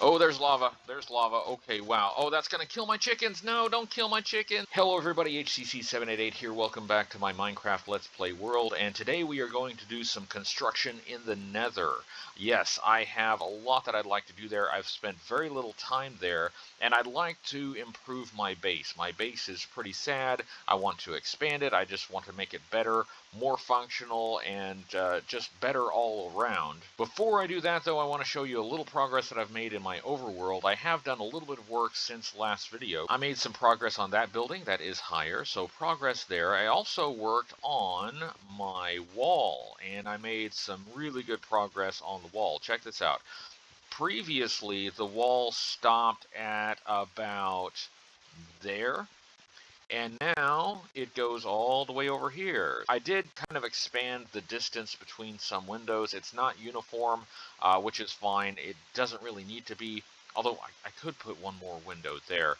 Oh, there's lava. There's lava. Okay, wow. Oh, that's going to kill my chickens. No, don't kill my chickens. Hello, everybody. HCC788 here. Welcome back to my Minecraft Let's Play world. And today we are going to do some construction in the nether. Yes, I have a lot that I'd like to do there. I've spent very little time there, and I'd like to improve my base. My base is pretty sad. I want to expand it. I just want to make it better, more functional, and just better all around. Before I do that, though, I want to show you a little progress that I've made in my overworld. I have done a little bit of work since last video. I made some progress on that building that is higher, so progress there. I also worked on my wall, and I made some really good progress on the wall. Check this out. Previously, the wall stopped at about there, and now it goes all the way over here. I did kind of expand the distance between some windows. It's not uniform, which is fine. It doesn't really need to be, although I could put one more window there.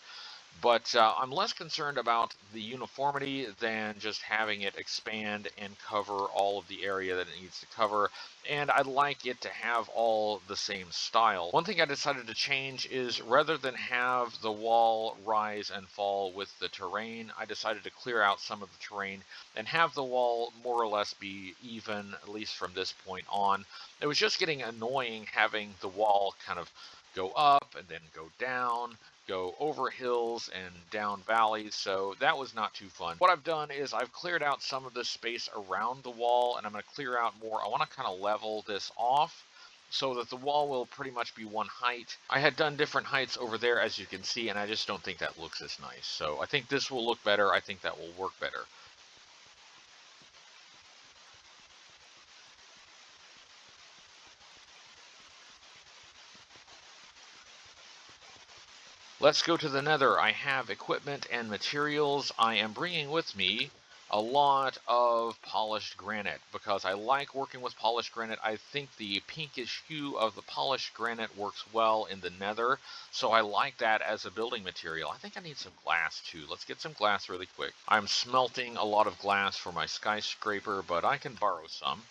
But I'm less concerned about the uniformity than just having it expand and cover all of the area that it needs to cover. And I'd like it to have all the same style. One thing I decided to change is rather than have the wall rise and fall with the terrain, I decided to clear out some of the terrain and have the wall more or less be even, at least from this point on. It was just getting annoying having the wall kind of go up and then go down, go over hills and down valleys, so that was not too fun. What I've done is I've cleared out some of the space around the wall, and I'm going to clear out more. I want to kind of level this off so that the wall will pretty much be one height. I had done different heights over there, as you can see, and I just don't think that looks as nice. So I think this will look better. I think that will work better. Let's go to the nether. I have equipment and materials. I am bringing with me a lot of polished granite because I like working with polished granite. I think the pinkish hue of the polished granite works well in the nether, so I like that as a building material. I think I need some glass too. Let's get some glass really quick. I'm smelting a lot of glass for my skyscraper, but I can borrow some.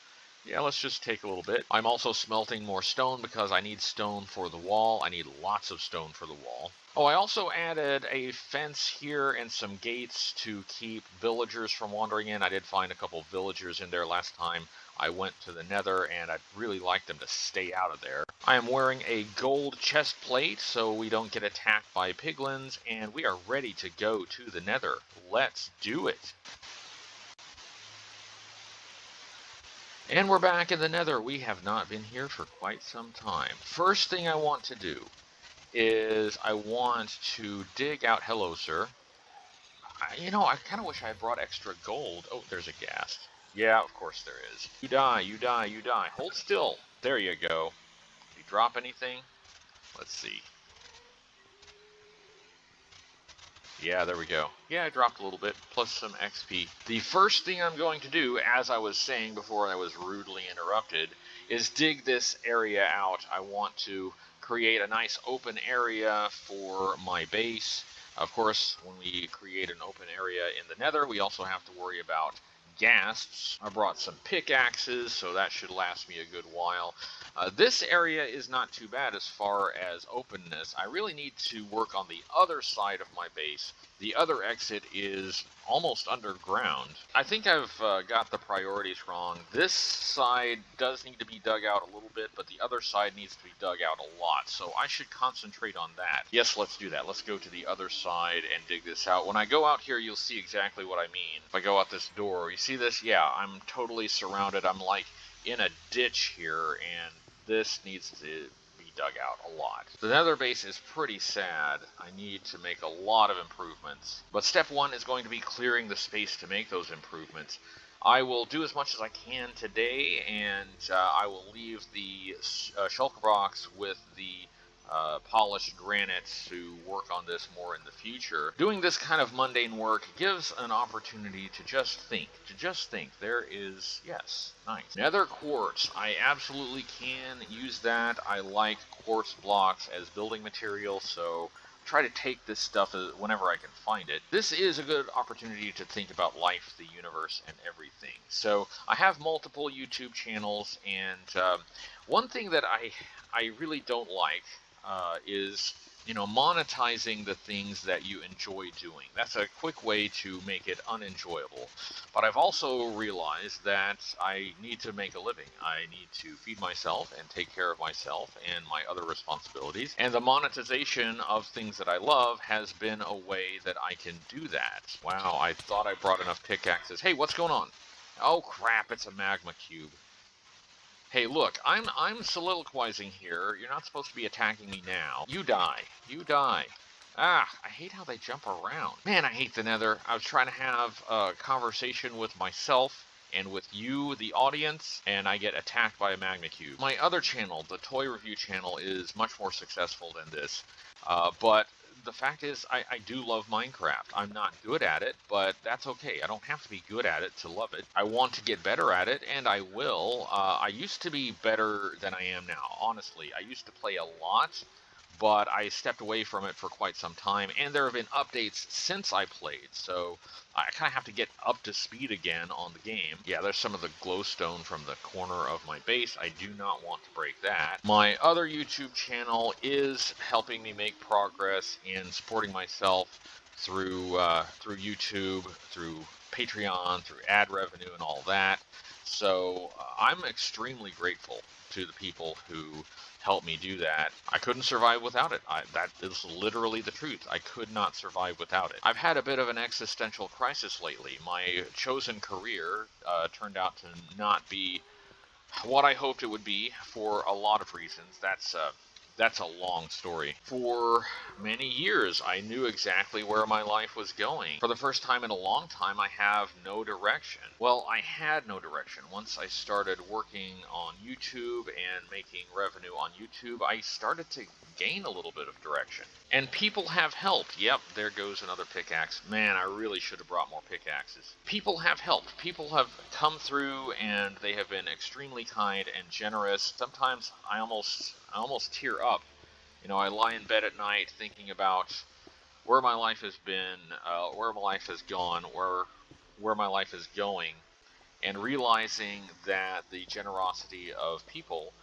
Yeah, let's just take a little bit. I'm also smelting more stone because I need stone for the wall. I need lots of stone for the wall. Oh, I also added a fence here and some gates to keep villagers from wandering in. I did find a couple villagers in there last time I went to the nether, and I'd really like them to stay out of there. I am wearing a gold chest plate so we don't get attacked by piglins, and we are ready to go to the nether. Let's do it. And we're back in the nether. We have not been here for quite some time. First thing I want to do is I want to dig out... Hello, sir. I kind of wish I had brought extra gold. Oh, there's a ghast. Yeah, of course there is. You die, you die, you die. Hold still. There you go. Did he drop anything? Let's see. Yeah, there we go. Yeah, I dropped a little bit, plus some XP. The first thing I'm going to do, as I was saying before I was rudely interrupted, is dig this area out. I want to create a nice open area for my base. Of course, when we create an open area in the nether, we also have to worry about ghasts. I brought some pickaxes, so that should last me a good while. This area is not too bad as far as openness. I really need to work on the other side of my base. The other exit is almost underground. I think I've got the priorities wrong. This side does need to be dug out a little bit, but the other side needs to be dug out a lot, so I should concentrate on that. Yes, let's do that. Let's go to the other side and dig this out. When I go out here, you'll see exactly what I mean. If I go out this door, you see this? Yeah, I'm totally surrounded. I'm like in a ditch here, and this needs to be dug out a lot. The nether base is pretty sad. I need to make a lot of improvements. But step one is going to be clearing the space to make those improvements. I will do as much as I can today, and I will leave the shulker box with the polished granite to work on this more in the future. Doing this kind of mundane work gives an opportunity to just think. There is, yes, nice. Nether quartz. I absolutely can use that. I like quartz blocks as building material, so try to take this stuff whenever I can find it. This is a good opportunity to think about life, the universe, and everything. So I have multiple YouTube channels, and one thing that I really don't like, is, monetizing the things that you enjoy doing. That's a quick way to make it unenjoyable. But I've also realized that I need to make a living. I need to feed myself and take care of myself and my other responsibilities. And the monetization of things that I love has been a way that I can do that. Wow, I thought I brought enough pickaxes. Hey, what's going on? Oh crap, it's a magma cube. Hey, look, I'm soliloquizing here. You're not supposed to be attacking me now. You die. You die. Ah, I hate how they jump around. Man, I hate the nether. I was trying to have a conversation with myself and with you, the audience, and I get attacked by a magma cube. My other channel, the toy review channel, is much more successful than this. But the fact is, I do love Minecraft. I'm not good at it, but that's okay. I don't have to be good at it to love it. I want to get better at it, and I will. I used to be better than I am now, honestly. I used to play a lot, but I stepped away from it for quite some time, and there have been updates since I played, so I kind of have to get up to speed again on the game. Yeah, there's some of the glowstone from the corner of my base. I do not want to break that. My other YouTube channel is helping me make progress in supporting myself through YouTube, through Patreon, through ad revenue, and all that. So I'm extremely grateful to the people who help me do that. I couldn't survive without it. That is literally the truth. I could not survive without it. I've had a bit of an existential crisis lately. My chosen career turned out to not be what I hoped it would be for a lot of reasons. That's a long story. For many years, I knew exactly where my life was going. For the first time in a long time, I have no direction. Well, I had no direction. Once I started working on YouTube and making revenue on YouTube, I started to gain a little bit of direction. And people have helped. Yep, there goes another pickaxe. Man, I really should have brought more pickaxes. People have helped. People have come through and they have been extremely kind and generous. Sometimes I almost tear up. I lie in bed at night thinking about where my life has been, where my life has gone, where my life is going, and realizing that the generosity of people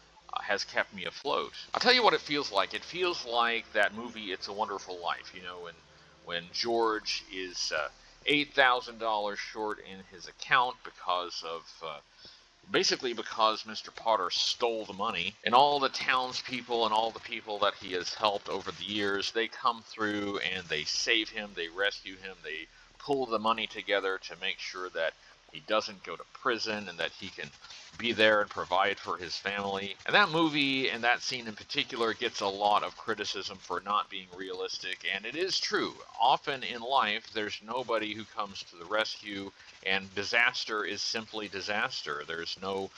has kept me afloat. I'll tell you what it feels like. It feels like that movie It's a Wonderful Life, when George is $8,000 short in his account because of basically because Mr. Potter stole the money, and all the townspeople and all the people that he has helped over the years, they come through and they save him, they rescue him, they pull the money together to make sure that he doesn't go to prison and that he can be there and provide for his family. And that movie and that scene in particular gets a lot of criticism for not being realistic, and it is true. Often in life, there's nobody who comes to the rescue, and disaster is simply disaster. There's no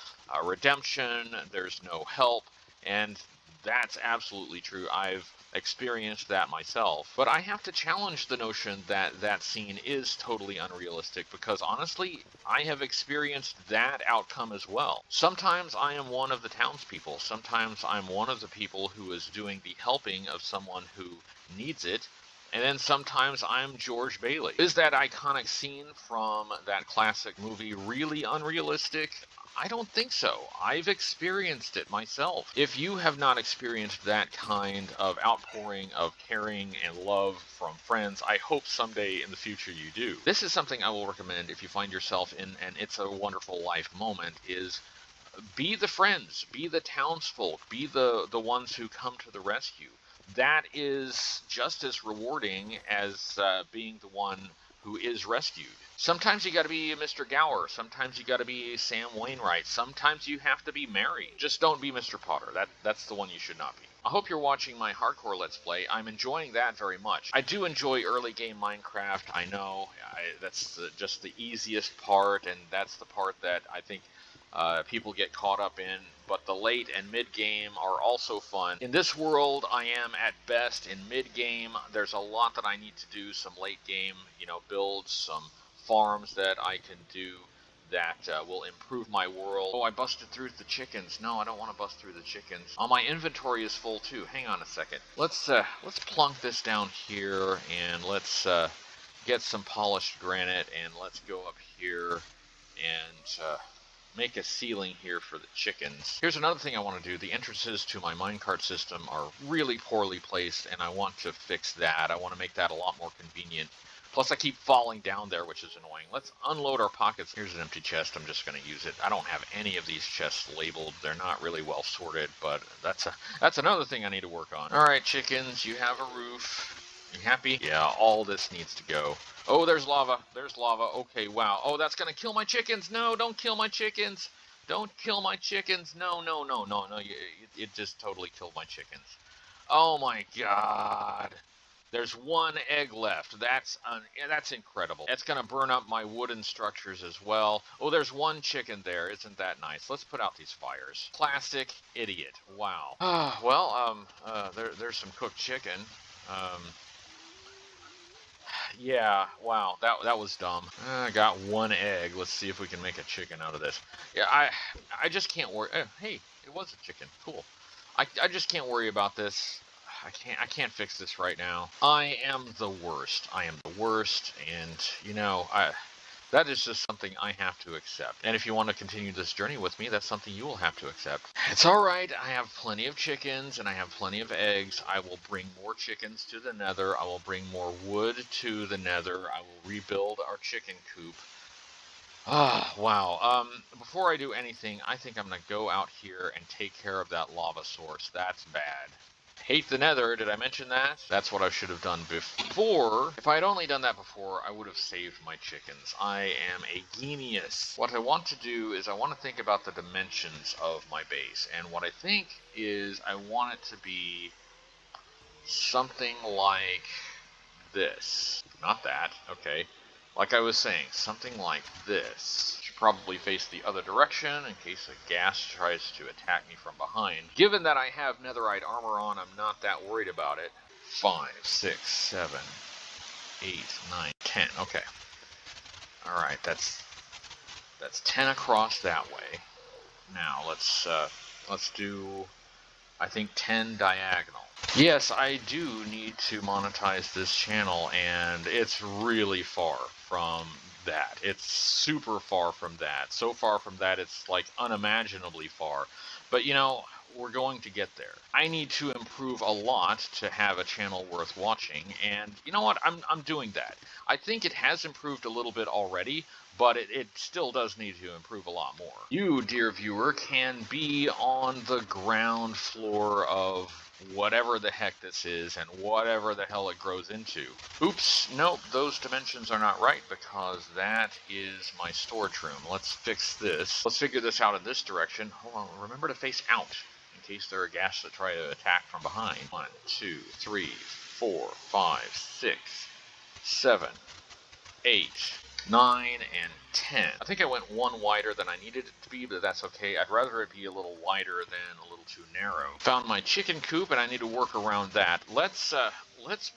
redemption, there's no help, and that's absolutely true. I've experienced that myself. But I have to challenge the notion that that scene is totally unrealistic, because honestly, I have experienced that outcome as well. Sometimes I am one of the townspeople. Sometimes I'm one of the people who is doing the helping of someone who needs it. And then sometimes I'm George Bailey. Is that iconic scene from that classic movie really unrealistic? I don't think so. I've experienced it myself. If you have not experienced that kind of outpouring of caring and love from friends, I hope someday in the future you do. This is something I will recommend if you find yourself in an It's a Wonderful Life moment, is be the friends, be the townsfolk, be the ones who come to the rescue. That is just as rewarding as being the one who is rescued. Sometimes you got to be Mr. Gower. Sometimes you got to be Sam Wainwright. Sometimes you have to be Mary. Just don't be Mr. Potter. That's the one you should not be. I hope you're watching my hardcore Let's Play. I'm enjoying that very much. I do enjoy early game Minecraft. I know that's just the easiest part, and that's the part that I think people get caught up in, but the late and mid-game are also fun. In this world, I am at best in mid-game. There's a lot that I need to do, some late-game, builds, some farms that I can do that will improve my world. Oh, I busted through the chickens. No, I don't want to bust through the chickens. Oh, my inventory is full too. Hang on a second. Let's plunk this down here, and let's get some polished granite, and let's go up here and make a ceiling here for the chickens. Here's another thing I want to do. The entrances to my minecart system are really poorly placed, and I want to fix that. I want to make that a lot more convenient. Plus, I keep falling down there, which is annoying. Let's unload our pockets. Here's an empty chest. I'm just going to use it. I don't have any of these chests labeled. They're not really well sorted, but that's another thing I need to work on. All right, chickens, you have a roof. You happy? Yeah, all this needs to go. Oh, there's lava. There's lava. Okay, wow. Oh, that's going to kill my chickens. No, don't kill my chickens. Don't kill my chickens. No, no, no, no, no. It just totally killed my chickens. Oh, my God. There's one egg left. That's incredible. That's going to burn up my wooden structures as well. Oh, there's one chicken there. Isn't that nice? Let's put out these fires. Plastic idiot. Wow. Well, there's some cooked chicken. Yeah, wow, that was dumb. I got one egg. Let's see if we can make a chicken out of this. Yeah, I just can't worry. Hey, it was a chicken. Cool. I just can't worry about this. I can't fix this right now. I am the worst. I am the worst, and you know, that is just something I have to accept. And if you want to continue this journey with me, that's something you will have to accept. It's alright, I have plenty of chickens and I have plenty of eggs. I will bring more chickens to the nether. I will bring more wood to the nether. I will rebuild our chicken coop. Ah, wow. Before I do anything, I think I'm going to go out here and take care of that lava source. That's bad. Hate the nether, did I mention that? That's what I should have done before. If I had only done that before, I would have saved my chickens. I am a genius. What I want to do is I want to think about the dimensions of my base. And what I think is I want it to be something like this. Not that, okay. Like I was saying, something like this. Should probably face the other direction in case a ghast tries to attack me from behind. Given that I have netherite armor on, I'm not that worried about it. 5, 6, 7, 8, 9, 10. Okay. Alright, that's 10 across that way. Now let's do, I think, 10 diagonal. Yes, I do need to monetize this channel, and it's really far from that. It's super far from that. So far from that, it's like unimaginably far. But you know, we're going to get there. I need to improve a lot to have a channel worth watching, and you know what? I'm doing that. I think it has improved a little bit already, but it still does need to improve a lot more. You, dear viewer, can be on the ground floor of whatever the heck this is and whatever the hell it grows into. Oops, nope, those dimensions are not right because that is my storage room. Let's fix this. Let's figure this out in this direction. Hold on, remember to face out in case there are ghasts that try to attack from behind. 1, 2, 3, 4, 5, 6, 7, 8, 9, and 10. I think I went one wider than I needed it to be, but that's okay. I'd rather it be a little wider than a little too narrow. Found my chicken coop, and I need to work around that. Let's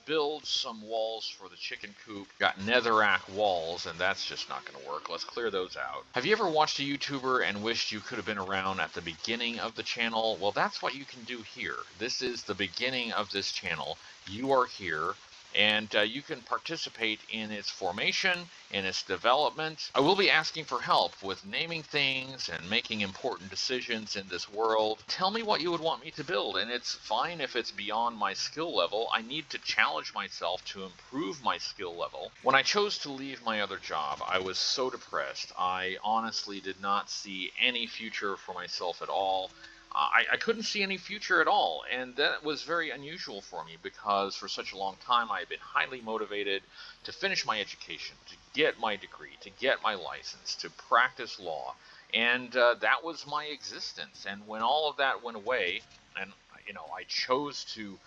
build some walls for the chicken coop. Got netherrack walls, and that's just not going to work. Let's clear those out. Have you ever watched a YouTuber and wished you could have been around at the beginning of the channel? Well, that's what you can do here. This is the beginning of this channel. You are here. And you can participate in its formation, in its development. I will be asking for help with naming things and making important decisions in this world. Tell me what you would want me to build, and it's fine if it's beyond my skill level. I need to challenge myself to improve my skill level. When I chose to leave my other job, I was so depressed. I honestly did not see any future for myself at all. I couldn't see any future at all, and that was very unusual for me because for such a long time I had been highly motivated to finish my education, to get my degree, to get my license, to practice law, and that was my existence. And when all of that went away, and you know, I chose to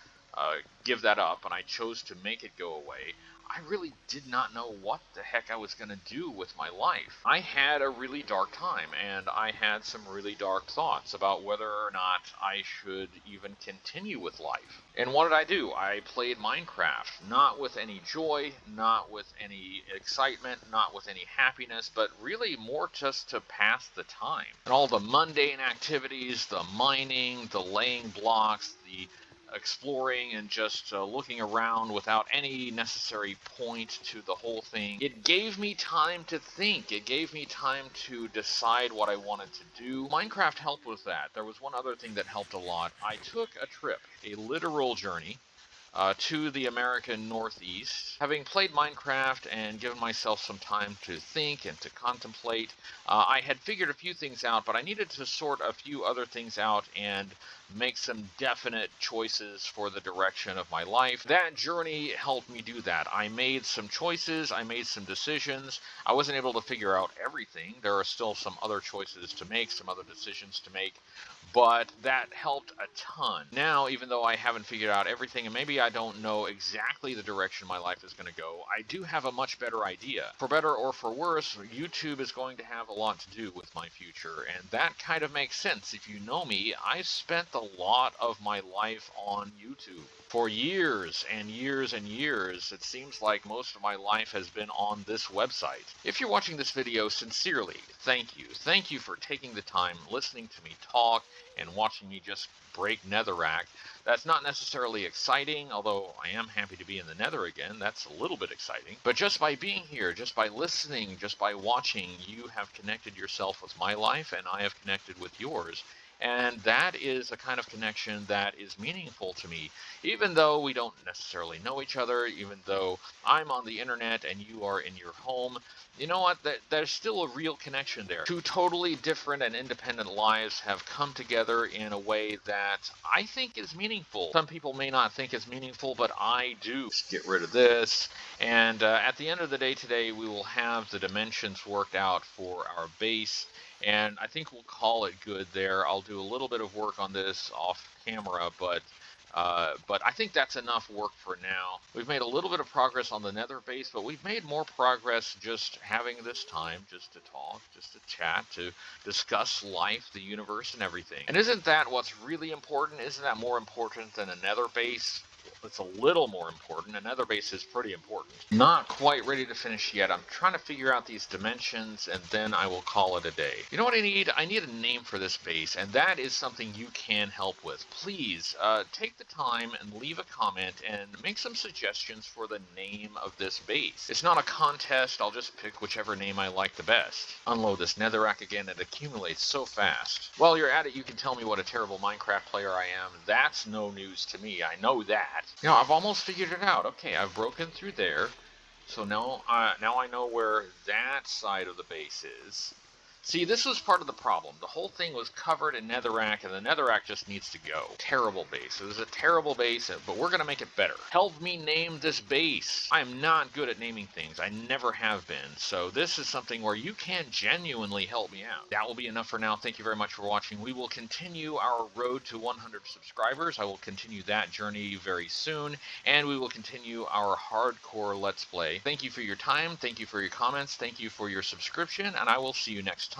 give that up, and I chose to make it go away, I really did not know what the heck I was going to do with my life. I had a really dark time, and I had some really dark thoughts about whether or not I should even continue with life. And what did I do? I played Minecraft, not with any joy, not with any excitement, not with any happiness, but really more just to pass the time. And all the mundane activities, the mining, the laying blocks, the exploring and just looking around without any necessary point to the whole thing. It gave me time to think. It gave me time to decide what I wanted to do. Minecraft helped with that. There was one other thing that helped a lot. I took a trip, a literal journey, to the American Northeast. Having played Minecraft and given myself some time to think and to contemplate, I had figured a few things out, but I needed to sort a few other things out and make some definite choices for the direction of my life. That journey helped me do that. I made some choices, I made some decisions. I wasn't able to figure out everything. There are still some other choices to make, some other decisions to make, but that helped a ton. Now, even though I haven't figured out everything, and maybe I don't know exactly the direction my life is going to go, I do have a much better idea. For better or for worse, YouTube is going to have a lot to do with my future, and that kind of makes sense. If you know me, I've spent a lot of my life on YouTube. For years and years and years, it seems like most of my life has been on this website. If you're watching this video, sincerely, thank you. Thank you for taking the time, listening to me talk, and watching me just break netherrack. That's not necessarily exciting, although I am happy to be in the nether again. That's a little bit exciting. But just by being here, just by listening, just by watching, you have connected yourself with my life, and I have connected with yours. And that is a kind of connection that is meaningful to me, even though we don't necessarily know each other, even though I'm on the internet and you are in your home. You know what? There's still a real connection there. Two totally different and independent lives have come together in a way that I think is meaningful. Some people may not think it's meaningful, but I do. Let's get rid of this. And at the end of the day today, we will have the dimensions worked out for our base. And I think we'll call it good there. I'll do a little bit of work on this off camera, but I think that's enough work for now. We've made a little bit of progress on the nether base, but we've made more progress just having this time, just to talk, just to chat, to discuss life, the universe, and everything. And isn't that what's really important? Isn't that more important than a nether base? It's a little more important. A nether base is pretty important. Not quite ready to finish yet. I'm trying to figure out these dimensions, and then I will call it a day. You know what I need? I need a name for this base, and that is something you can help with. Please take the time and leave a comment and make some suggestions for the name of this base. It's not a contest. I'll just pick whichever name I like the best. Unload this netherrack again. It accumulates so fast. While you're at it, you can tell me what a terrible Minecraft player I am. That's no news to me. I know that. You know, I've almost figured it out. Okay, I've broken through there. So now I know where that side of the base is. See, this was part of the problem. The whole thing was covered in netherrack, and the netherrack just needs to go. Terrible base. It was a terrible base, but we're going to make it better. Help me name this base. I am not good at naming things. I never have been. So this is something where you can genuinely help me out. That will be enough for now. Thank you very much for watching. We will continue our road to 100 subscribers. I will continue that journey very soon, and we will continue our hardcore Let's Play. Thank you for your time. Thank you for your comments. Thank you for your subscription, and I will see you next time.